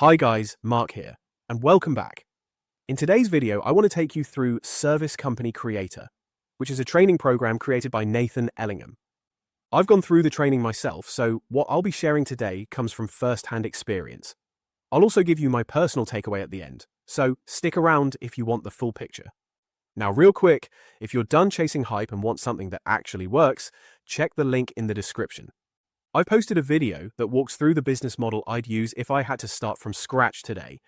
Hi guys, Mark here, and welcome back. In today's video, I want to take you through Service Company Creator, which is a training program created by Nathan Ellingham. I've gone through the training myself, so what I'll be sharing today comes from first-hand experience. I'll also give you my personal takeaway at the end, so stick around if you want the full picture. Now, real quick, if you're done chasing hype and want something that actually works, check the link in the description. I've posted a video that walks through the business model I'd use if I had to start from scratch today.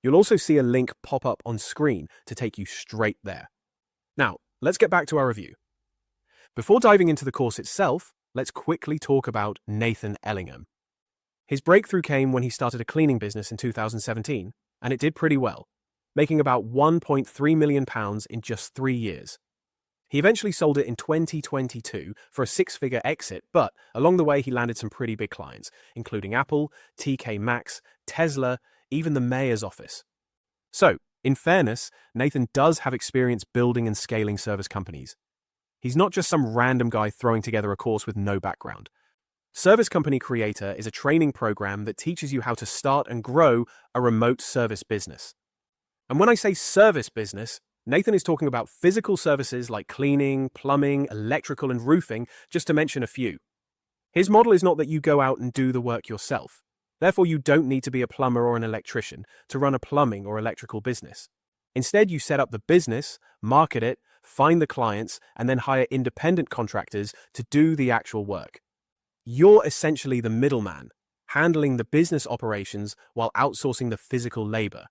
You'll also see a link pop up on screen to take you straight there. Now, let's get back to our review. Before diving into the course itself, let's quickly talk about Nathan Ellingham. His breakthrough came when he started a cleaning business in 2017, and it did pretty well, making about £1.3 million in just 3 years. He eventually sold it in 2022 for a six-figure exit, but along the way he landed some pretty big clients, including Apple, TK Maxx, Tesla, even the mayor's office. So, in fairness, Nathan does have experience building and scaling service companies. He's not just some random guy throwing together a course with no background. Service Company Creator is a training program that teaches you how to start and grow a remote service business. And when I say service business, Nathan is talking about physical services like cleaning, plumbing, electrical, and roofing, just to mention a few. His model is not that you go out and do the work yourself. Therefore, you don't need to be a plumber or an electrician to run a plumbing or electrical business. Instead, you set up the business, market it, find the clients, and then hire independent contractors to do the actual work. You're essentially the middleman, handling the business operations while outsourcing the physical labor.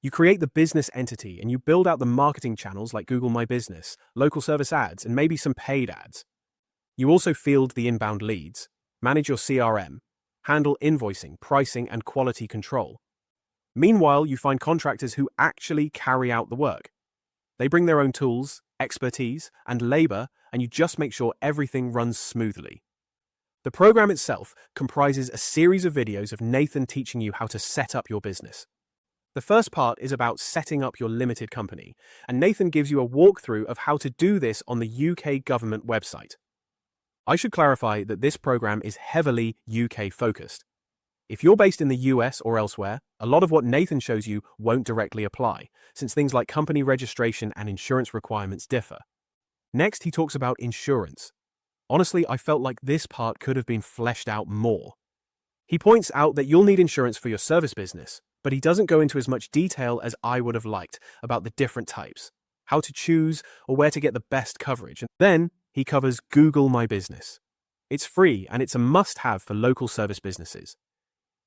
You create the business entity and you build out the marketing channels like Google My Business, local service ads, and maybe some paid ads. You also field the inbound leads, manage your CRM, handle invoicing, pricing, and quality control. Meanwhile, you find contractors who actually carry out the work. They bring their own tools, expertise, and labor, and you just make sure everything runs smoothly. The program itself comprises a series of videos of Nathan teaching you how to set up your business. The first part is about setting up your limited company, and Nathan gives you a walkthrough of how to do this on the UK government website. I should clarify that this program is heavily UK focused. If you're based in the US or elsewhere, a lot of what Nathan shows you won't directly apply, since things like company registration and insurance requirements differ. Next, he talks about insurance. Honestly, I felt like this part could have been fleshed out more. He points out that you'll need insurance for your service business, but he doesn't go into as much detail as I would have liked about the different types, how to choose, or where to get the best coverage. And then he covers Google My Business. It's free and it's a must-have for local service businesses.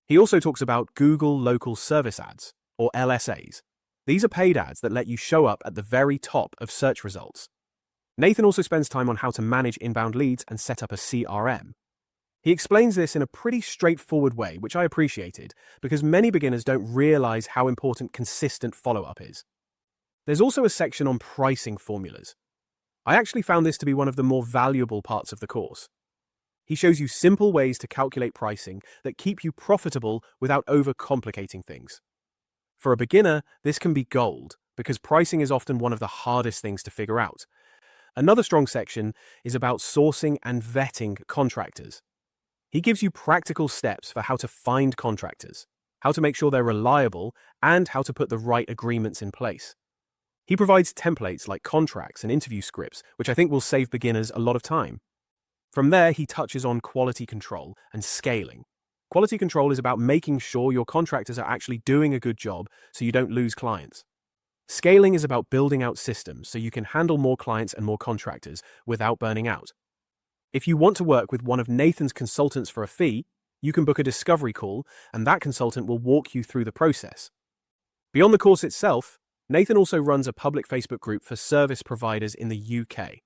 He also talks about Google Local Service Ads, or LSAs. These are paid ads that let you show up at the very top of search results. Nathan also spends time on how to manage inbound leads and set up a CRM. He explains this in a pretty straightforward way, which I appreciated, because many beginners don't realize how important consistent follow-up is. There's also a section on pricing formulas. I actually found this to be one of the more valuable parts of the course. He shows you simple ways to calculate pricing that keep you profitable without overcomplicating things. For a beginner, this can be gold, because pricing is often one of the hardest things to figure out. Another strong section is about sourcing and vetting contractors. He gives you practical steps for how to find contractors, how to make sure they're reliable, and how to put the right agreements in place. He provides templates like contracts and interview scripts, which I think will save beginners a lot of time. From there, he touches on quality control and scaling. Quality control is about making sure your contractors are actually doing a good job so you don't lose clients. Scaling is about building out systems so you can handle more clients and more contractors without burning out. If you want to work with one of Nathan's consultants for a fee, you can book a discovery call, and that consultant will walk you through the process. Beyond the course itself, Nathan also runs a public Facebook group for service providers in the UK.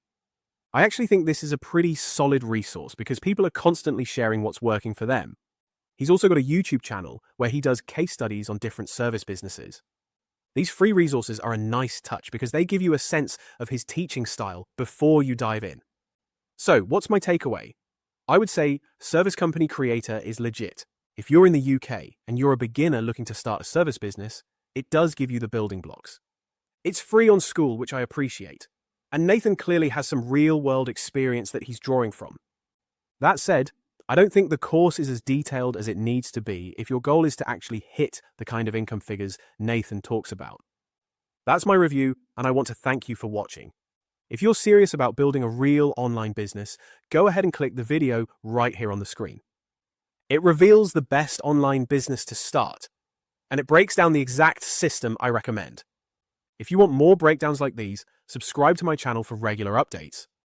I actually think this is a pretty solid resource because people are constantly sharing what's working for them. He's also got a YouTube channel where he does case studies on different service businesses. These free resources are a nice touch because they give you a sense of his teaching style before you dive in. So, what's my takeaway? I would say Service Company Creator is legit. If you're in the UK and you're a beginner looking to start a service business, it does give you the building blocks. It's free on school, which I appreciate. And Nathan clearly has some real-world experience that he's drawing from. That said, I don't think the course is as detailed as it needs to be if your goal is to actually hit the kind of income figures Nathan talks about. That's my review, and I want to thank you for watching. If you're serious about building a real online business, go ahead and click the video right here on the screen. It reveals the best online business to start, and it breaks down the exact system I recommend. If you want more breakdowns like these, subscribe to my channel for regular updates.